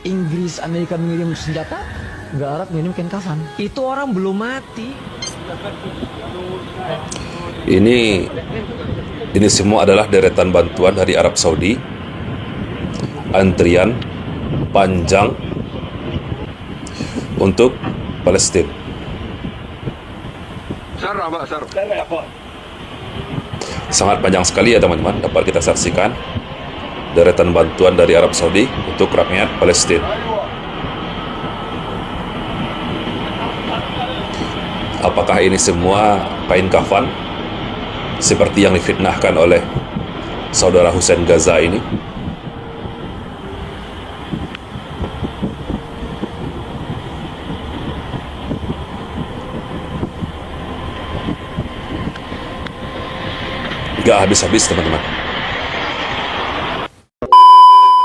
Inggris, Amerika mengirim senjata, nggak Arab mengirim kain kafan. Itu orang belum mati. Ini semua adalah deretan bantuan dari Arab Saudi. Antrian panjang untuk Palestina. Sangat panjang sekali ya teman-teman, dapat kita saksikan deretan bantuan dari Arab Saudi untuk rakyat Palestina. Apakah ini semua kain kafan seperti yang difitnahkan oleh saudara Husain Gaza ini? Gak habis-habis teman-teman.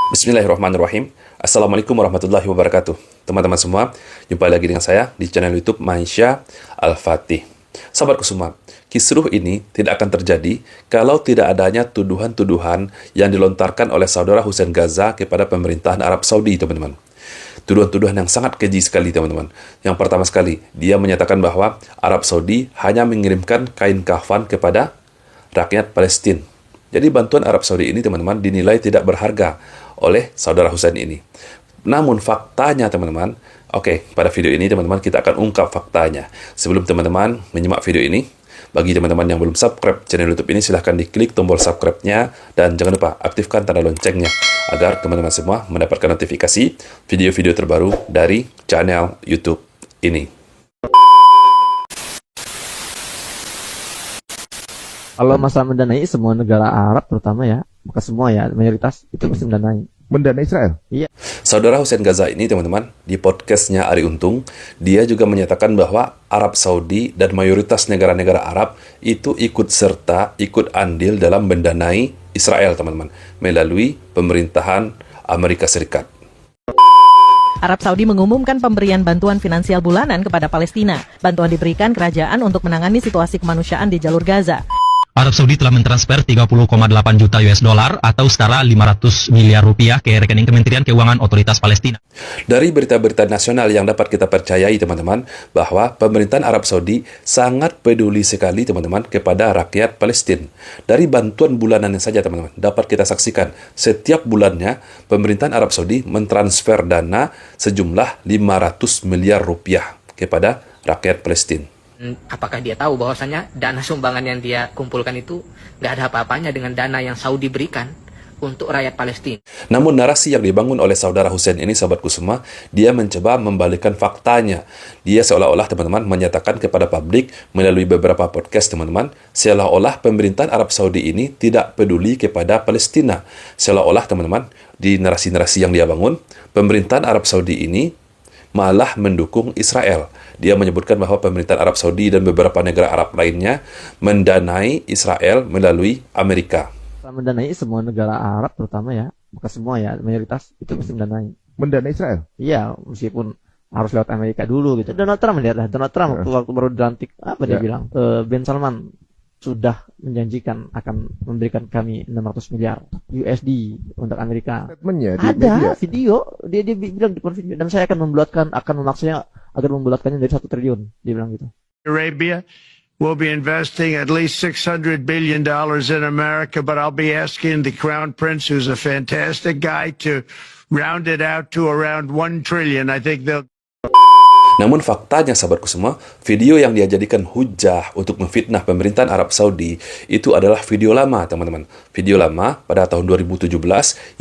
Bismillahirrahmanirrahim. Assalamualaikum warahmatullahi wabarakatuh. Teman-teman semua, jumpa lagi dengan saya di channel YouTube Maisha Al-Fatih. Sahabatku semua, kisruh ini tidak akan terjadi kalau tidak adanya tuduhan-tuduhan yang dilontarkan oleh saudara Husain Gaza kepada pemerintahan Arab Saudi, teman-teman. Tuduhan-tuduhan yang sangat keji sekali, teman-teman. Yang pertama sekali, dia menyatakan bahwa Arab Saudi hanya mengirimkan kain kafan kepada rakyat Palestina. Jadi bantuan Arab Saudi ini, teman-teman, dinilai tidak berharga oleh saudara Husain ini. Namun faktanya, teman-teman, pada video ini, teman-teman, kita akan ungkap faktanya. Sebelum teman-teman menyimak video ini, bagi teman-teman yang belum subscribe channel YouTube ini, silahkan diklik tombol subscribe-nya dan jangan lupa aktifkan tanda loncengnya agar teman-teman semua mendapatkan notifikasi video-video terbaru dari channel YouTube ini. Kalau masalah mendanai semua negara Arab terutama ya, bukan semua ya, mayoritas itu pasti mendanai. Mendanai Israel? Iya. Saudara Husain Gaza ini, teman-teman, di podcastnya Ari Untung, dia juga menyatakan bahwa Arab Saudi dan mayoritas negara-negara Arab itu ikut serta, ikut andil dalam mendanai Israel, teman-teman, melalui pemerintahan Amerika Serikat. Arab Saudi mengumumkan pemberian bantuan finansial bulanan kepada Palestina. Bantuan diberikan kerajaan untuk menangani situasi kemanusiaan di jalur Gaza. Arab Saudi telah mentransfer 30,8 juta US dollar atau setara 500 miliar rupiah ke rekening Kementerian Keuangan Otoritas Palestina. Dari berita-berita nasional yang dapat kita percayai, teman-teman, bahwa pemerintahan Arab Saudi sangat peduli sekali, teman-teman, kepada rakyat Palestina. Dari bantuan bulanannya saja, teman-teman, dapat kita saksikan setiap bulannya pemerintahan Arab Saudi mentransfer dana sejumlah 500 miliar rupiah kepada rakyat Palestina. Apakah dia tahu bahwasanya dana sumbangan yang dia kumpulkan itu nggak ada apa-apanya dengan dana yang Saudi berikan untuk rakyat Palestina? Namun narasi yang dibangun oleh saudara Husain ini, sahabatku semua, dia mencoba membalikkan faktanya. Dia seolah-olah, teman-teman, menyatakan kepada publik melalui beberapa podcast, teman-teman, seolah-olah pemerintahan Arab Saudi ini tidak peduli kepada Palestina. Seolah-olah, teman-teman, di narasi-narasi yang dia bangun, pemerintahan Arab Saudi ini malah mendukung Israel. Dia menyebutkan bahwa pemerintahan Arab Saudi dan beberapa negara Arab lainnya mendanai Israel melalui Amerika. Mendanai semua negara Arab terutama ya, bukan semua ya, mayoritas itu pasti mendanai. Mendanai Israel? Iya, meskipun harus lewat Amerika dulu gitu. Donald Trump waktu baru dilantik, apa dia bilang? Ben Salman sudah menjanjikan akan memberikan kami 600 miliar USD untuk Amerika. Statementnya di Ada media. video, dia bilang di video, dan saya akan memaksanya agar membulatkannya dari 1 triliun, dia bilang gitu. Arabia will be investing at least $600 billion in America, but I'll be asking the Crown Prince, who's a fantastic guy, to round it out to around 1 trillion. I think they'll. Namun faktanya, sahabatku semua, video yang dia jadikan hujah untuk memfitnah pemerintahan Arab Saudi itu adalah video lama, teman-teman. Video lama pada tahun 2017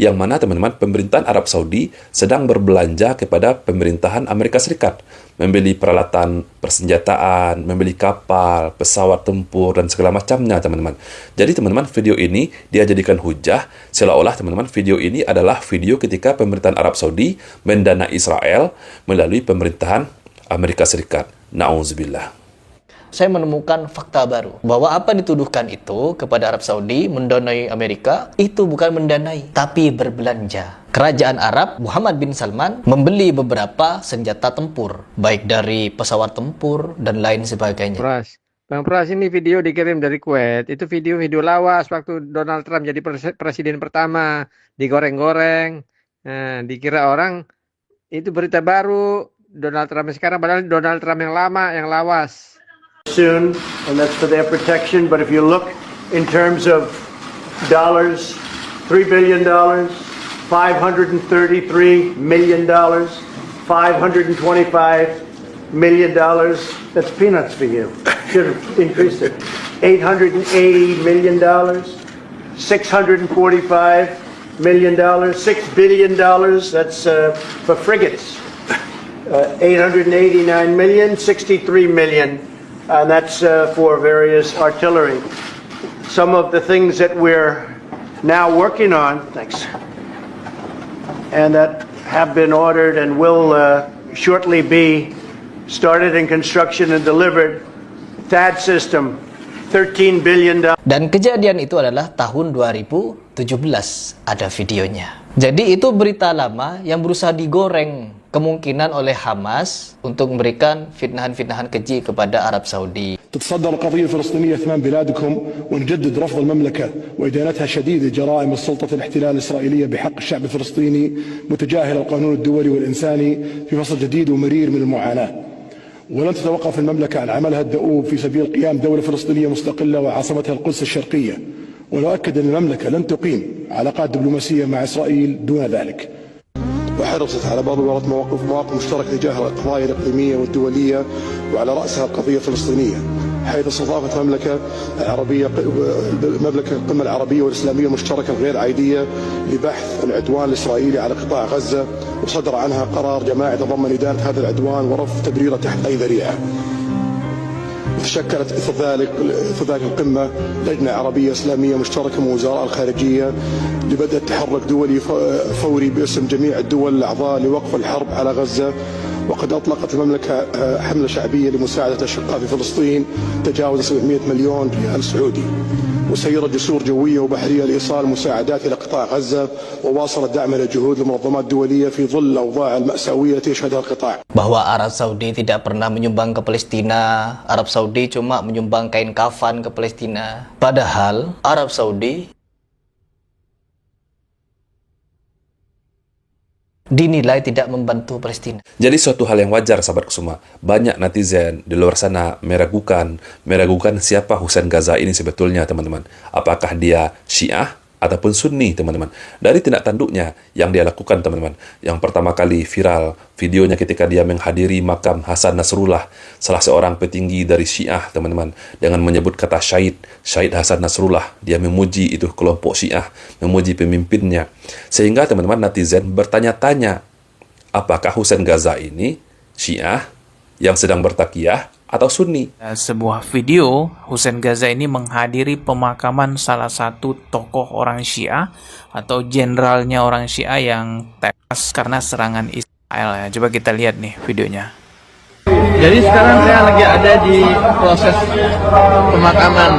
yang mana, teman-teman, pemerintahan Arab Saudi sedang berbelanja kepada pemerintahan Amerika Serikat. Membeli peralatan persenjataan, membeli kapal, pesawat tempur, dan segala macamnya, teman-teman. Jadi, teman-teman, video ini dia jadikan hujah seolah-olah, teman-teman, video ini adalah video ketika pemerintahan Arab Saudi mendanai Israel melalui pemerintahan Amerika Serikat. Na'udzubillah. Saya menemukan fakta baru bahwa apa dituduhkan itu kepada Arab Saudi mendanai Amerika itu bukan mendanai, tapi berbelanja. Kerajaan Arab Muhammad bin Salman membeli beberapa senjata tempur, baik dari pesawat tempur dan lain sebagainya. Bang Pras, ini video dikirim dari Kuwait. Itu video-video lawas waktu Donald Trump jadi presiden pertama, digoreng-goreng. Nah, dikira orang Itu berita baru Donald Trump sekarang, padahal Donald Trump yang lama, yang lawas. Soon, and that's for their protection. But if you look in terms of dollars, $3 billion, $533 million, $525 million. That's peanuts for you. Should have increased it. $880 million, $645 million, $6 billion. That's for frigates. 889 million, 63 million, and that's for various artillery. Some of the things that we're now working on, thanks, and that have been ordered and will shortly be started in construction and delivered. THAAD system, $13 billion. Dan kejadian itu adalah tahun 2017, ada videonya. Jadi itu berita lama yang berusaha digoreng kemungkinan oleh Hamas untuk memberikan fitnahan-fitnahan keji kepada Arab Saudi. تتصدر القضية الفلسطينية أمام بلادكم ونجدد رفض المملكة وإدانتها شديد جرائم السلطة الاحتلال الإسرائيلية بحق الشعب الفلسطيني متجاهل القانون الدولي والإنساني في فصل جديد ومرير من المعاناة. ولن تتوقف المملكة عن عملها الدؤوب في سبيل قيام دولة فلسطينية مستقلة وعاصمتها القدس الشرقية. ونؤكد أن المملكة لن تقيم علاقات دبلوماسية مع إسرائيل دون ذلك. وحرصت على بلورة مواقف مشتركة تجاه القضايا الإقليمية والدولية وعلى رأسها القضية الفلسطينية، حيث استضافت مملكة القمة العربية والإسلامية المشتركة الغير عادية لبحث العدوان الإسرائيلي على قطاع غزة، وصدر عنها قرار جماعي تضمن إدانة هذا العدوان ورفض تبريره تحت أي ذريعة. تشكلت إثر ذلك القمة لجنة عربية إسلامية مشتركة من وزراء الخارجية لبدء تحرك دولي فوري باسم جميع الدول الأعضاء لوقف الحرب على غزة. وقد أطلقت المملكة حملة شعبية لمساعدة الأشقاء في فلسطين تجاوز 700 مليون ريال سعودي، وسيرت جسور جوية وبحرية لإيصال مساعدات إلى قطاع غزة، وواصلت دعمها لجهود المنظمات الدولية في ظل الأوضاع المأساوية التي يشهدها القطاع. Bahwa Arab Saudi tidak pernah menyumbang ke Palestina, Arab Saudi cuma menyumbang kain kafan ke Palestina. Padahal Arab Saudi dinilai tidak membantu Palestina. Jadi suatu hal yang wajar, sahabatku semua. Banyak netizen di luar sana meragukan siapa Husain Gaza ini sebetulnya, teman-teman. Apakah dia Syiah ataupun Sunni, teman-teman. Dari tindak tanduknya yang dia lakukan, teman-teman. Yang pertama kali viral videonya ketika dia menghadiri makam Hasan Nasrullah, salah seorang petinggi dari Syiah, teman-teman, dengan menyebut kata Syahid Hasan Nasrullah. Dia memuji itu kelompok Syiah, memuji pemimpinnya. Sehingga teman-teman netizen bertanya-tanya, apakah Husain Gaza ini Syiah yang sedang bertakiyah atau Sunni? Sebuah video Husain Gaza ini menghadiri pemakaman salah satu tokoh orang Syiah atau jenderalnya orang Syiah yang tewas karena serangan Israel. Coba kita lihat nih videonya. Jadi sekarang saya lagi ada di proses pemakaman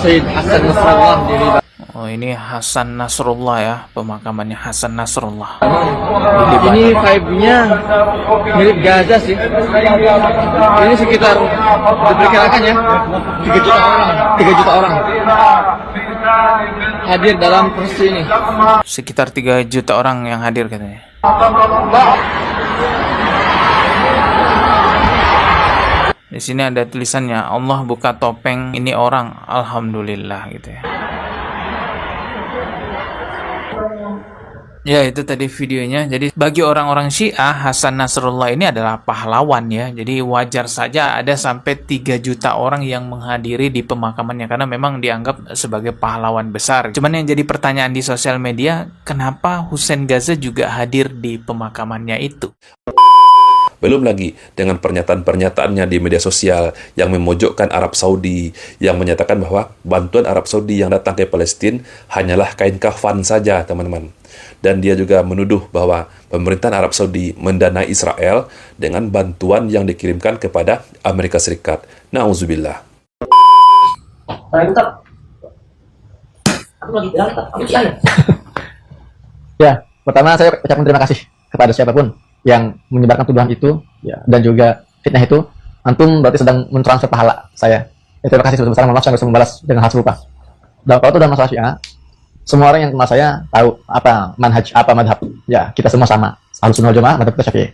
Syed Hasan Nasrullah di Libanon. Oh, ini Hasan Nasrullah ya, pemakamannya Hasan Nasrullah. Ini vibe-nya mirip Gaza sih. Ini sekitar diperkirakan ya 3 juta orang hadir dalam proses ini. Sekitar 3 juta orang yang hadir katanya. Di sini ada tulisannya, Allah buka topeng ini orang, alhamdulillah gitu ya. Ya, itu tadi videonya. Jadi bagi orang-orang Syiah, Hasan Nasrullah ini adalah pahlawan ya. Jadi wajar saja ada sampai 3 juta orang yang menghadiri di pemakamannya karena memang dianggap sebagai pahlawan besar. Cuman yang jadi pertanyaan di sosial media, kenapa Husain Gaza juga hadir di pemakamannya itu? Belum lagi dengan pernyataan-pernyataannya di media sosial yang memojokkan Arab Saudi, yang menyatakan bahwa bantuan Arab Saudi yang datang ke Palestina hanyalah kain kafan saja, teman-teman. Dan dia juga menuduh bahwa pemerintahan Arab Saudi mendanai Israel dengan bantuan yang dikirimkan kepada Amerika Serikat. Nauzubillah. Ya, pertama saya ucapkan terima kasih kepada siapapun yang menyebarkan tuduhan itu ya, dan juga fitnah itu. Antum berarti sedang mentransfer pahala saya. Ya, terima kasih sebesar-besar. Maaf saya bisa membalas dengan hal serupa. Dan kalau itu dalam masalah Syiah, semua orang yang kenal saya tahu apa manhaj, apa madhab. Ya, kita semua sama. Ahlussunnah wal Jamaah, madzhab kita Syafi'i.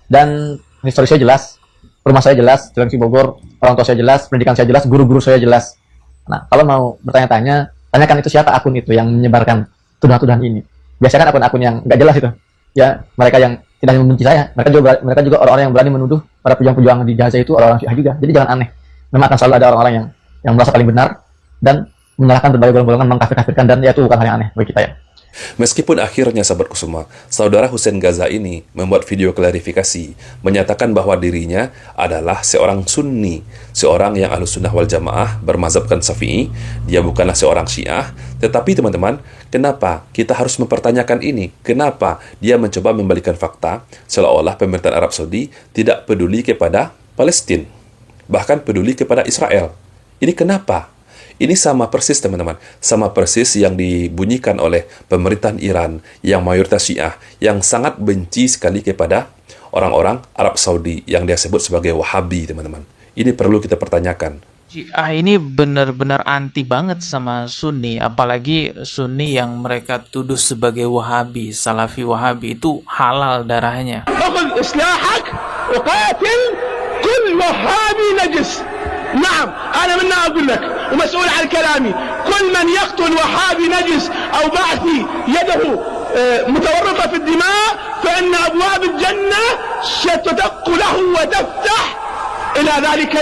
Dan histori saya jelas, rumah saya jelas, Jalan Ki Bogor, orang tua saya jelas, pendidikan saya jelas, guru-guru saya jelas. Nah, kalau mau bertanya-tanya, tanyakan itu siapa akun itu yang menyebarkan tuduhan-tuduhan ini. Biasanya kan akun-akun yang nggak jelas itu. Ya, mereka yang tidak membenci saya, mereka juga orang-orang yang berani menuduh para pejuang-pejuang di Gaza itu orang Syiah juga. Jadi jangan aneh. Memang akan selalu ada orang-orang yang merasa paling benar dan menyalahkan berbagai golongan, mengkafir-kafirkan, dan ya itu bukan hal yang aneh bagi kita ya. Meskipun akhirnya sahabatku semua, saudara Hussein Ghaza ini membuat video klarifikasi, menyatakan bahwa dirinya adalah seorang Sunni, seorang yang Ahlussunnah wal Jamaah bermazhabkan Syafi'i, dia bukanlah seorang Syiah. Tetapi teman-teman, kenapa kita harus mempertanyakan ini? Kenapa dia mencoba membalikan fakta seolah-olah pemerintahan Arab Saudi tidak peduli kepada Palestina, bahkan peduli kepada Israel? Ini kenapa? Ini sama persis teman-teman, sama persis yang dibunyikan oleh pemerintahan Iran yang mayoritas Syiah, yang sangat benci sekali kepada orang-orang Arab Saudi yang dia sebut sebagai Wahabi teman-teman. Ini perlu kita pertanyakan. Syiah ini benar-benar anti banget sama Sunni, apalagi Sunni yang mereka tuduh sebagai Wahabi, Salafi Wahabi, itu halal darahnya. نعم أنا من أقول لك ومسؤول عن كلامي كل من يقتل وهابي نجس أو بعثي يده متورطة في الدماء فإن أبواب الجنة ستدق له وتفتح إلى ذلك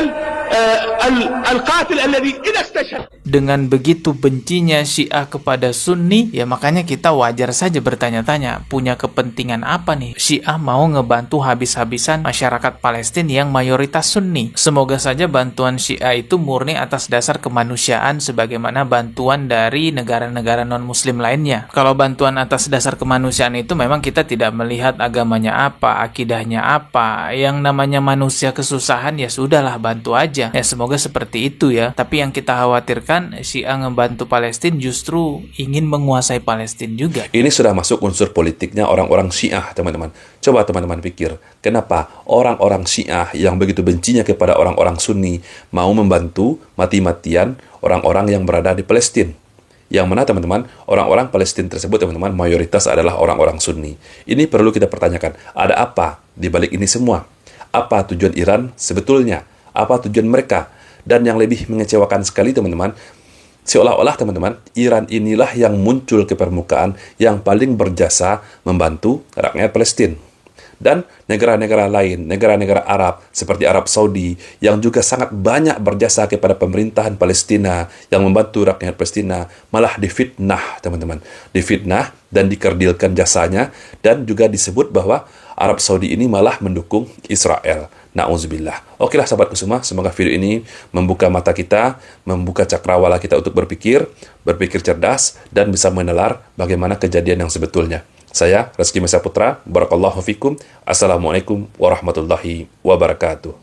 القاتل الذي إذا استشهد. Dengan begitu bencinya Syiah kepada Sunni, ya makanya kita wajar saja bertanya-tanya, punya kepentingan apa nih Syiah mau ngebantu habis-habisan masyarakat Palestina yang mayoritas Sunni. Semoga saja bantuan Syiah itu murni atas dasar kemanusiaan sebagaimana bantuan dari negara-negara non-muslim lainnya. Kalau bantuan atas dasar kemanusiaan itu memang kita tidak melihat agamanya apa, akidahnya apa. Yang namanya manusia kesusahan ya sudahlah, bantu aja. Ya semoga seperti itu ya. Tapi yang kita khawatirkan, Syiah ngebantu Palestina justru ingin menguasai Palestina juga. Ini sudah masuk unsur politiknya orang-orang Syiah, teman-teman. Coba teman-teman pikir, kenapa orang-orang Syiah yang begitu bencinya kepada orang-orang Sunni mau membantu mati-matian orang-orang yang berada di Palestina? Yang mana teman-teman, orang-orang Palestina tersebut teman-teman mayoritas adalah orang-orang Sunni. Ini perlu kita pertanyakan, ada apa di balik ini semua? Apa tujuan Iran sebetulnya? Apa tujuan mereka? Dan yang lebih mengecewakan sekali teman-teman, seolah-olah teman-teman, Iran inilah yang muncul ke permukaan yang paling berjasa membantu rakyat Palestina. Dan negara-negara lain, negara-negara Arab seperti Arab Saudi yang juga sangat banyak berjasa kepada pemerintahan Palestina yang membantu rakyat Palestina malah difitnah teman-teman. Difitnah dan dikerdilkan jasanya, dan juga disebut bahwa Arab Saudi ini malah mendukung Israel. Na'udzubillah. Okelah sahabatku semua, semoga video ini membuka mata kita, membuka cakrawala kita untuk berpikir cerdas, dan bisa menelar bagaimana kejadian yang sebetulnya. Saya, Reski Mesa Putra, Barakallahu Fikum. Assalamualaikum warahmatullahi wabarakatuh.